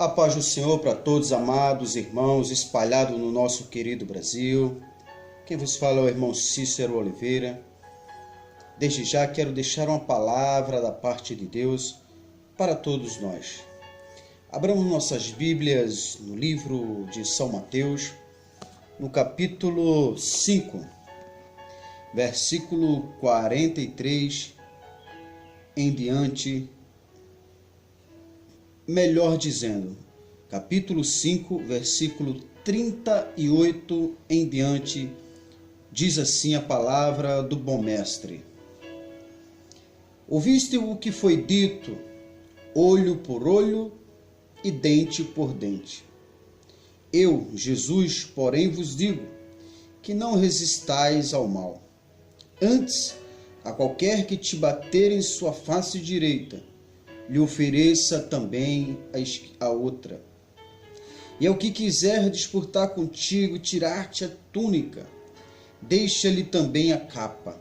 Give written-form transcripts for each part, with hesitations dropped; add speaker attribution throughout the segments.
Speaker 1: A paz do Senhor para todos, amados irmãos, espalhados no nosso querido Brasil. Quem vos fala é o irmão Cícero Oliveira. Desde já quero deixar uma palavra da parte de Deus para todos nós. Abramos nossas Bíblias no livro de São Mateus, no capítulo 5, versículo 43 em diante. Melhor dizendo, capítulo 5, versículo 38 em diante, diz assim a palavra do bom mestre. Ouviste o que foi dito, olho por olho e dente por dente. Eu, Jesus, porém vos digo, que não resistais ao mal. Antes, a qualquer que te bater em sua face direita, lhe ofereça também a outra. E ao que quiser disputar contigo, tirar-te a túnica, deixa-lhe também a capa.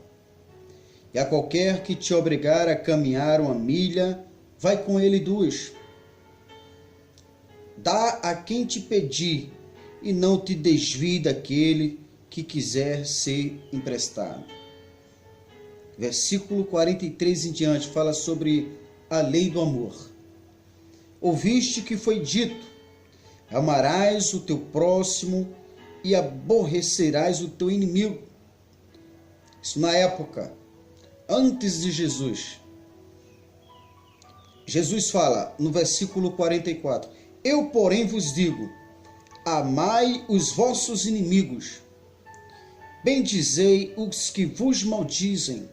Speaker 1: E a qualquer que te obrigar a caminhar uma milha, vai com ele 2. Dá a quem te pedir, e não te desvie daquele que quiser ser emprestado. Versículo 43 em diante fala sobre a lei do amor. Ouviste que foi dito, amarás o teu próximo e aborrecerás o teu inimigo. Isso na época, antes de Jesus. Jesus fala no versículo 44, eu, porém, vos digo, amai os vossos inimigos, bendizei os que vos maldizem,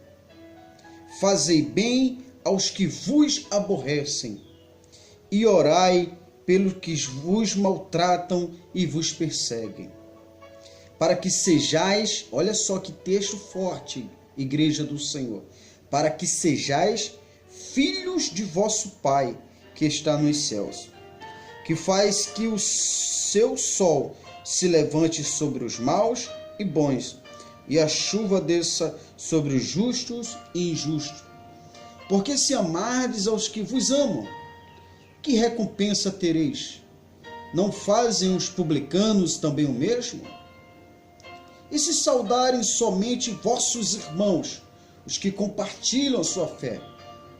Speaker 1: fazei bem aos que vos aborrecem, e orai pelos que vos maltratam e vos perseguem, para que sejais, olha só que texto forte, Igreja do Senhor, para que sejais filhos de vosso Pai, que está nos céus, que faz que o seu sol se levante sobre os maus e bons, e a chuva desça sobre os justos e injustos. Porque se amardes aos que vos amam, que recompensa tereis? Não fazem os publicanos também o mesmo? E se saudarem somente vossos irmãos, os que compartilham a sua fé,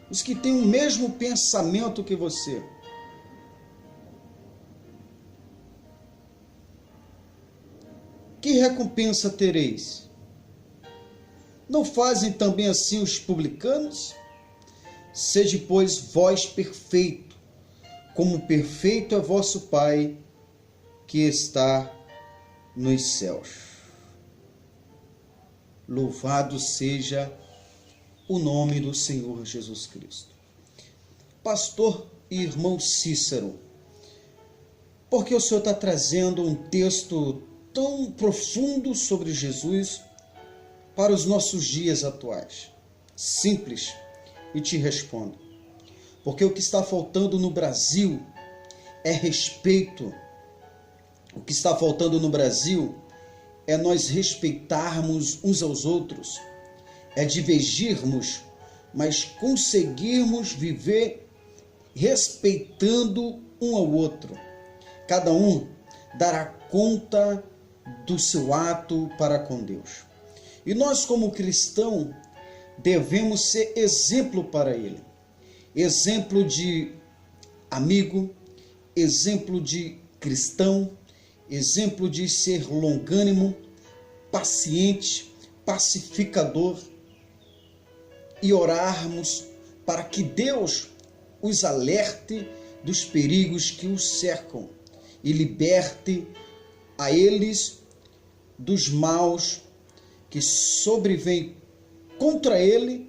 Speaker 1: os que têm o mesmo pensamento que você, que recompensa tereis? Não fazem também assim os publicanos? Sede, pois, vós perfeito, como perfeito é vosso Pai que está nos céus. Louvado seja o nome do Senhor Jesus Cristo. Pastor e irmão Cícero, por que o Senhor está trazendo um texto tão profundo sobre Jesus para os nossos dias atuais? Simples. E te respondo, porque o que está faltando no Brasil é respeito. O que está faltando no Brasil é nós respeitarmos uns aos outros, é divergirmos, mas conseguirmos viver respeitando um ao outro. Cada um dará conta do seu ato para com Deus. E nós, como cristãos, devemos ser exemplo para ele. Exemplo de amigo, exemplo de cristão, exemplo de ser longânimo, paciente, pacificador, e orarmos para que Deus os alerte dos perigos que os cercam e liberte a eles dos maus que sobrevêm contra ele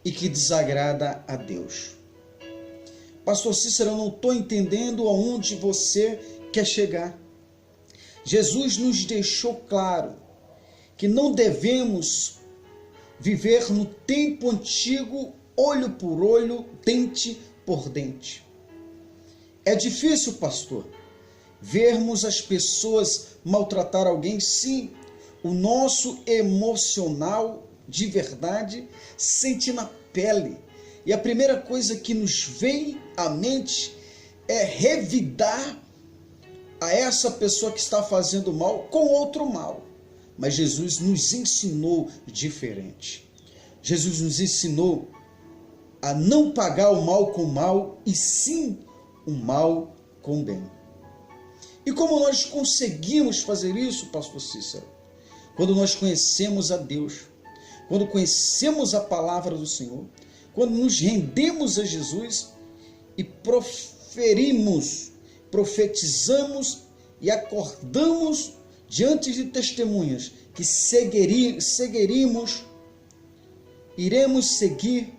Speaker 1: e que desagrada a Deus. Pastor Cícero, eu não estou entendendo aonde você quer chegar. Jesus nos deixou claro que não devemos viver no tempo antigo, olho por olho, dente por dente. É difícil, pastor, vermos as pessoas maltratar alguém, sim. O nosso emocional de verdade sente na pele. E a primeira coisa que nos vem à mente revidar a essa pessoa que está fazendo mal com outro mal. Mas Jesus nos ensinou diferente. Jesus nos ensinou a não pagar o mal com o mal, e sim o mal com o bem. E como nós conseguimos fazer isso, pastor Cícero? Quando nós conhecemos a Deus, quando conhecemos a palavra do Senhor, quando nos rendemos a Jesus e profetizamos e acordamos diante de testemunhas que iremos seguir,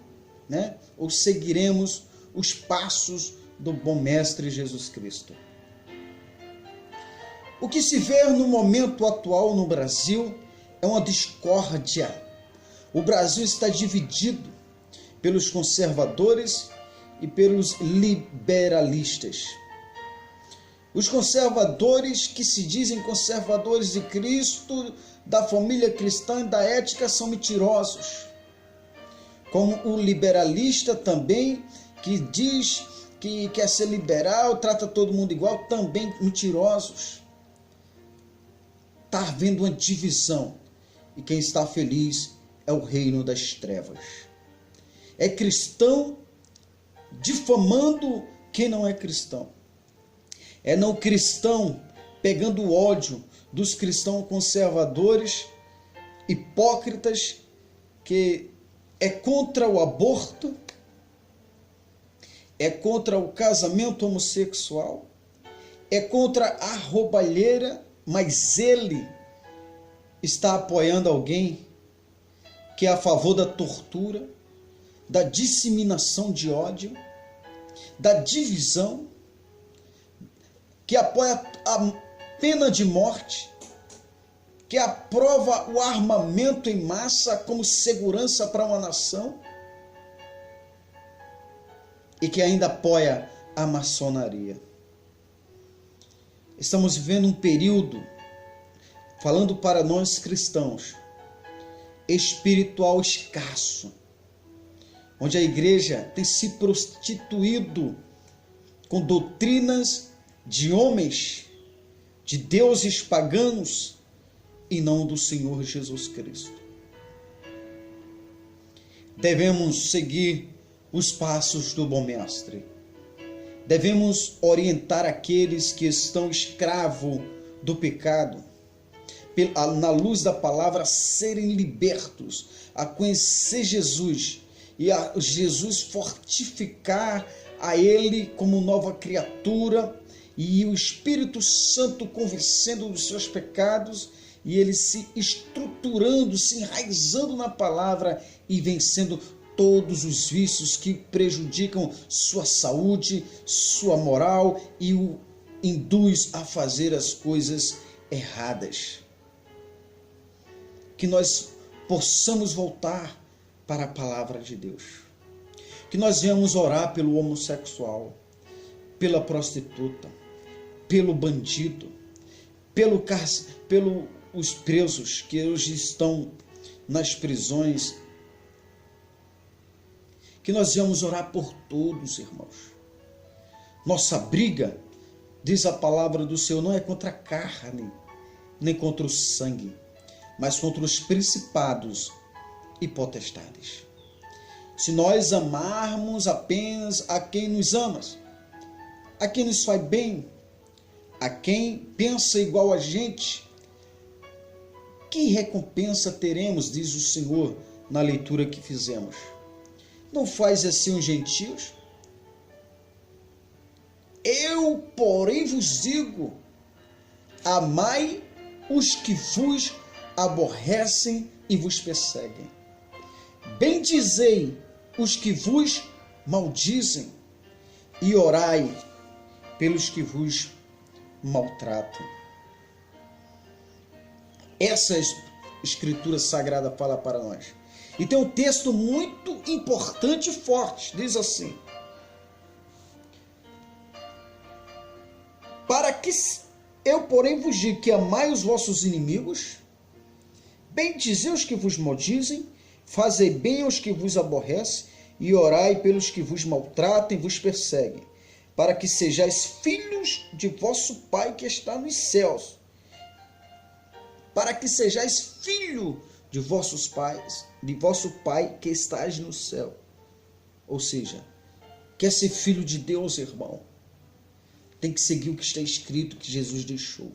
Speaker 1: ou seguiremos os passos do bom Mestre Jesus Cristo. O que se vê no momento atual no Brasil é uma discórdia. O Brasil está dividido pelos conservadores e pelos liberalistas. Os conservadores, que se dizem conservadores de Cristo, da família cristã e da ética, são mentirosos. Como o liberalista também, que diz que quer ser liberal, trata todo mundo igual, também mentirosos. Está havendo uma divisão, e quem está feliz é o reino das trevas. É cristão difamando quem não é cristão. É não cristão pegando o ódio dos cristãos conservadores, hipócritas, que é contra o aborto, é contra o casamento homossexual, é contra a roubalheira, mas ele está apoiando alguém que é a favor da tortura, da disseminação de ódio, da divisão, que apoia a pena de morte, que aprova o armamento em massa como segurança para uma nação e que ainda apoia a maçonaria. Estamos vivendo um período, falando para nós cristãos, espiritual escasso, onde a igreja tem se prostituído com doutrinas de homens, de deuses paganos e não do Senhor Jesus Cristo. Devemos seguir os passos do bom mestre. Devemos orientar aqueles que estão escravos do pecado, na luz da palavra, a serem libertos, a conhecer Jesus e a Jesus fortificar a ele como nova criatura, e o Espírito Santo convencendo dos seus pecados, e ele se estruturando, se enraizando na palavra e vencendo todos os vícios que prejudicam sua saúde, sua moral e o induz a fazer as coisas erradas. Que nós possamos voltar para a palavra de Deus. Que nós venhamos orar pelo homossexual, pela prostituta, pelo bandido, pelos presos que hoje estão nas prisões. Que nós venhamos orar por todos, irmãos. Nossa briga, diz a palavra do Senhor, não é contra a carne, nem contra o sangue, mas contra os principados e potestades. Se nós amarmos apenas a quem nos ama, a quem nos faz bem, a quem pensa igual a gente, que recompensa teremos, diz o Senhor na leitura que fizemos? Não faz assim os gentios? Eu, porém, vos digo, amai os que vos aborrecem e vos perseguem. Bendizei os que vos maldizem e orai pelos que vos maltratam. Essa escritura sagrada fala para nós. E tem um texto muito importante e forte, diz assim: para que eu, porém, vos digo que amai os vossos inimigos, bendizei os que vos maldizem, fazei bem aos que vos aborrecem, e orai pelos que vos maltratam e vos perseguem, para que sejais filhos de vosso Pai que está nos céus. Para que sejais filho de vossos pais, de vosso Pai que estás no céu. Ou seja, quer ser filho de Deus, irmão? Tem que seguir o que está escrito, que Jesus deixou.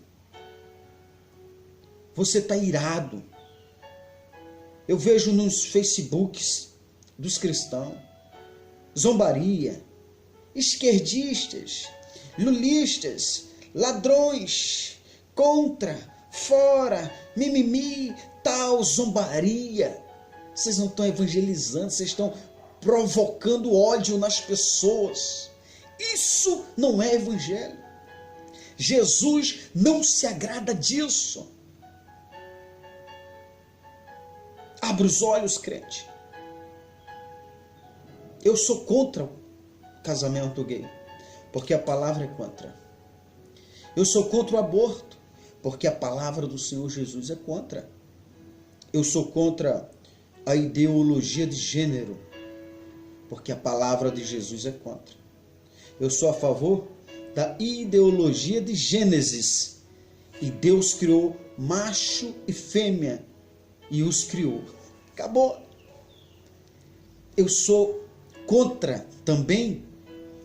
Speaker 1: Você está irado. Eu vejo nos Facebooks dos cristãos zombaria, esquerdistas, lulistas, ladrões, contra, fora, mimimi, tal, zombaria. Vocês não estão evangelizando, vocês estão provocando ódio nas pessoas. Isso não é evangelho. Jesus não se agrada disso. Abra os olhos, crente. Eu sou contra o casamento gay, porque a palavra é contra. Eu sou contra o aborto, porque a palavra do Senhor Jesus é contra. Eu sou contra a ideologia de gênero, porque a palavra de Jesus é contra. Eu sou a favor da ideologia de Gênesis, e Deus criou macho e fêmea e os criou. Acabou. Eu sou contra também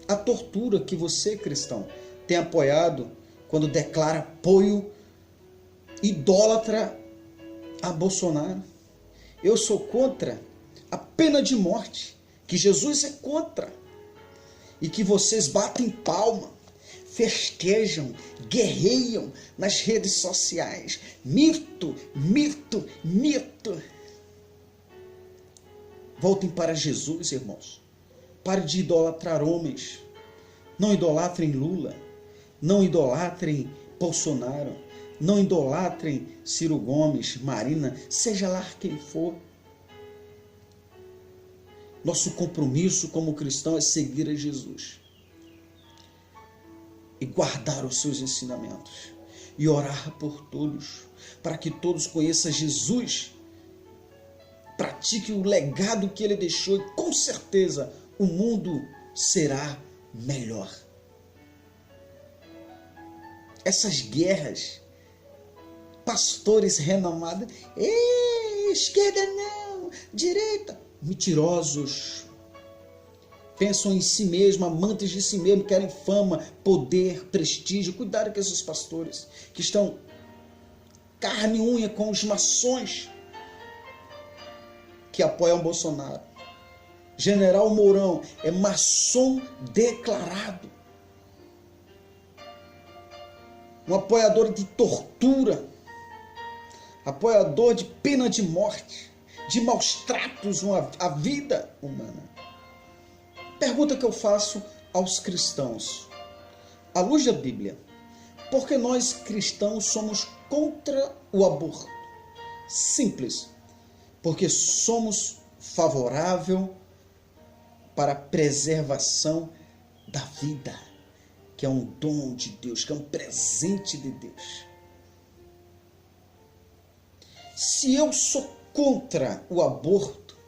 Speaker 1: a tortura que você, cristão, tem apoiado quando declara apoio idólatra a Bolsonaro. Eu sou contra a pena de morte, que Jesus é contra, e que vocês batem palma, festejam, guerreiam nas redes sociais. Mito, mito, mito. Voltem para Jesus, irmãos. Pare de idolatrar homens. Não idolatrem Lula. Não idolatrem Bolsonaro. Não idolatrem Ciro Gomes, Marina, seja lá quem for. Nosso compromisso como cristão é seguir a Jesus e guardar os seus ensinamentos e orar por todos, para que todos conheçam Jesus, pratique o legado que ele deixou e com certeza o mundo será melhor. Essas guerras, pastores renomados, esquerda não, direita, mentirosos, pensam em si mesmo, amantes de si mesmo, querem fama, poder, prestígio. Cuidado com esses pastores que estão carne e unha com os maçons que apoiam Bolsonaro. General Mourão é maçom declarado, um apoiador de tortura, apoiador de pena de morte, de maus tratos à vida humana. Pergunta que eu faço aos cristãos, à luz da Bíblia: por que nós cristãos somos contra o aborto? Simples, porque somos favoráveis para a preservação da vida, que é um dom de Deus, que é um presente de Deus. Se eu sou contra o aborto,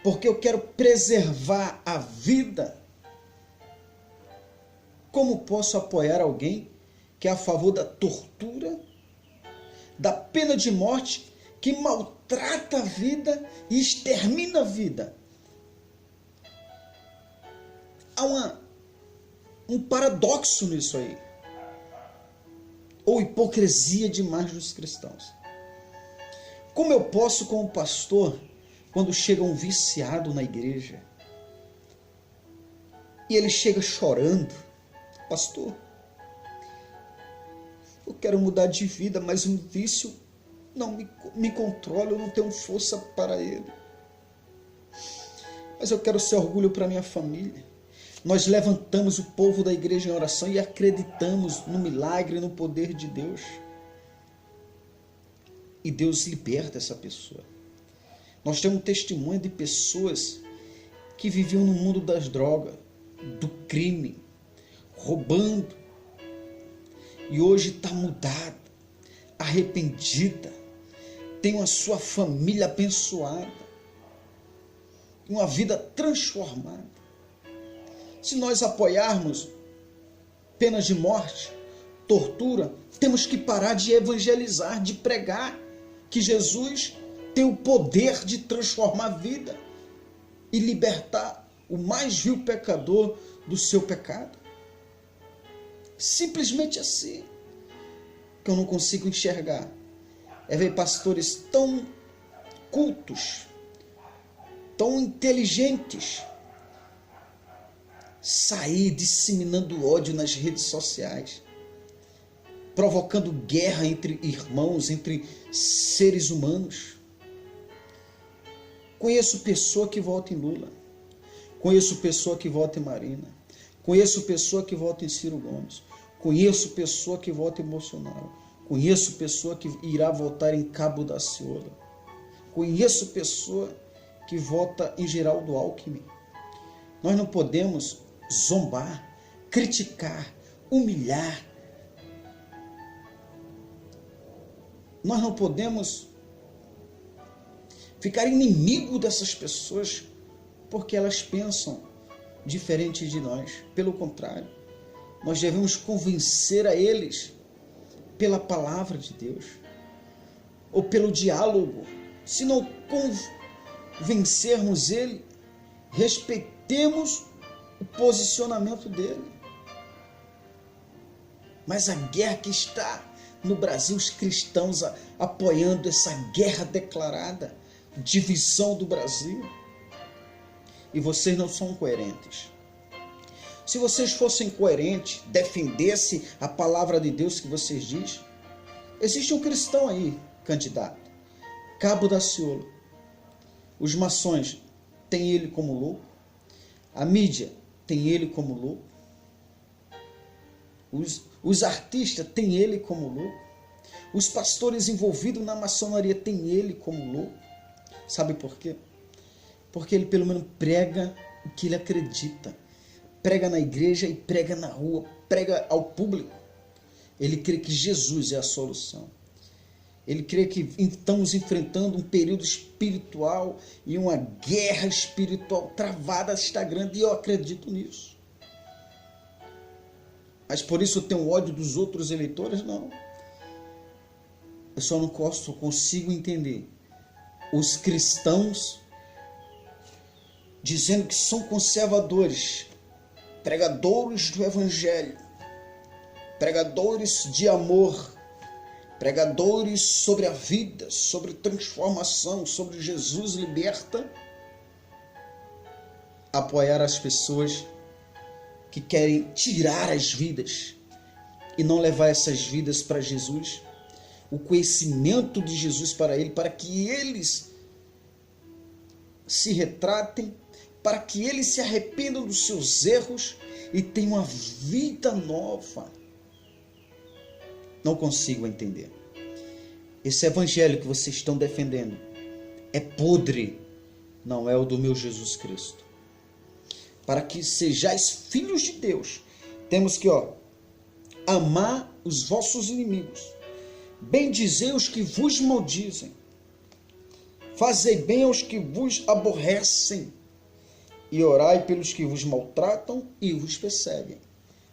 Speaker 1: porque eu quero preservar a vida, como posso apoiar alguém que é a favor da tortura, da pena de morte, que maltrata a vida e extermina a vida? Há um paradoxo nisso aí, ou hipocrisia demais dos cristãos. Como eu posso, como pastor, quando chega um viciado na igreja e ele chega chorando: pastor, eu quero mudar de vida, mas um vício não me controla, eu não tenho força para ele, mas eu quero ser orgulho para minha família. Nós levantamos o povo da igreja em oração e acreditamos no milagre, no poder de Deus. E Deus liberta essa pessoa. Nós temos um testemunho de pessoas que viviam no mundo das drogas, do crime, roubando. E hoje está mudada, arrependida, tem a sua família abençoada, uma vida transformada. Se nós apoiarmos penas de morte, tortura, temos que parar de evangelizar, de pregar que Jesus tem o poder de transformar a vida e libertar o mais vil pecador do seu pecado. Simplesmente assim. Que eu não consigo enxergar é ver pastores tão cultos, tão inteligentes, sair disseminando ódio nas redes sociais, provocando guerra entre irmãos, entre seres humanos. Conheço pessoa que vota em Lula, conheço pessoa que vota em Marina, conheço pessoa que vota em Ciro Gomes, conheço pessoa que vota em Bolsonaro, conheço pessoa que irá votar em Cabo Daciolo, conheço pessoa que vota em Geraldo Alckmin. Nós não podemos zombar, criticar, humilhar. Nós não podemos ficar inimigo dessas pessoas porque elas pensam diferente de nós. Pelo contrário, nós devemos convencer a eles pela palavra de Deus ou pelo diálogo. Se não convencermos ele, respeitemos o posicionamento dele. Mas a guerra que está no Brasil, os cristãos apoiando essa guerra declarada, divisão do Brasil, e vocês não são coerentes. Se vocês fossem coerentes, defendessem a palavra de Deus que vocês dizem, existe um cristão aí, candidato, Cabo Daciolo. Os maçons têm ele como louco, a mídia tem ele como louco, os artistas têm ele como louco, os pastores envolvidos na maçonaria têm ele como louco. Sabe por quê? Porque ele pelo menos prega o que ele acredita, prega na igreja e prega na rua, prega ao público. Ele crê que Jesus é a solução. Ele crê que estamos enfrentando um período espiritual e uma guerra espiritual travada está grande, e eu acredito nisso. Mas por isso eu tenho ódio dos outros eleitores? Não. Eu só não consigo entender os cristãos dizendo que são conservadores, pregadores do evangelho, pregadores de amor, pregadores sobre a vida, sobre transformação, sobre Jesus liberta, apoiar as pessoas que querem tirar as vidas e não levar essas vidas para Jesus, o conhecimento de Jesus para ele, para que eles se retratem, para que eles se arrependam dos seus erros e tenham uma vida nova. Não consigo entender. Esse evangelho que vocês estão defendendo é podre, não é o do meu Jesus Cristo. Para que sejais filhos de Deus, temos que amar os vossos inimigos, bendizei os que vos maldizem, fazei bem aos que vos aborrecem, e orai pelos que vos maltratam e vos perseguem.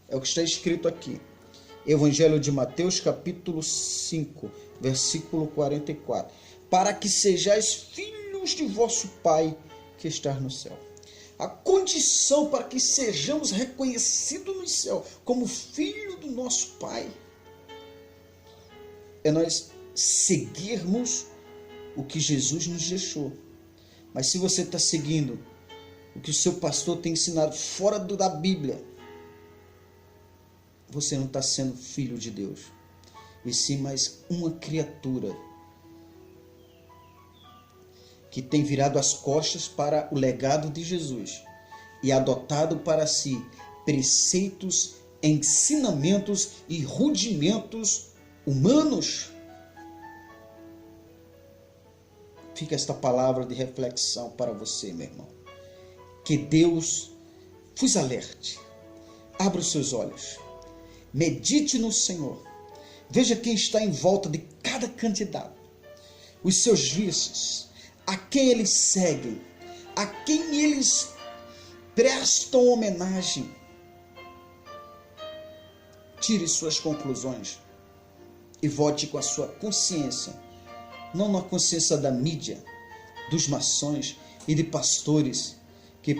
Speaker 1: É o que está escrito aqui. Evangelho de Mateus, capítulo 5, versículo 44. Para que sejais filhos de vosso Pai que está no céu. A condição para que sejamos reconhecidos no céu como filho do nosso Pai é nós seguirmos o que Jesus nos deixou. Mas se você está seguindo o que o seu pastor tem ensinado fora da Bíblia, você não está sendo filho de Deus, e sim mais uma criatura que tem virado as costas para o legado de Jesus e adotado para si preceitos, ensinamentos e rudimentos humanos. Fica esta palavra de reflexão para você, meu irmão. Que Deus vos alerte. Abra os seus olhos. Medite no Senhor. Veja quem está em volta de cada candidato. Os seus vícios. A quem eles seguem. A quem eles prestam homenagem. Tire suas conclusões e vote com a sua consciência, não na consciência da mídia, dos maçons e de pastores que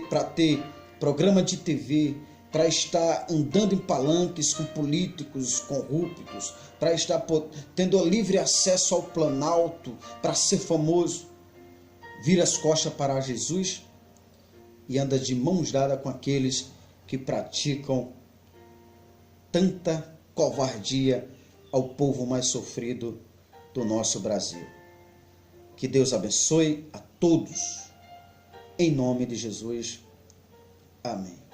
Speaker 1: para ter programa de TV, para estar andando em palanques com políticos corruptos, para estar tendo livre acesso ao Planalto, para ser famoso, vira as costas para Jesus e anda de mãos dadas com aqueles que praticam tanta covardia ao povo mais sofrido do nosso Brasil. Que Deus abençoe a todos, em nome de Jesus. Amém.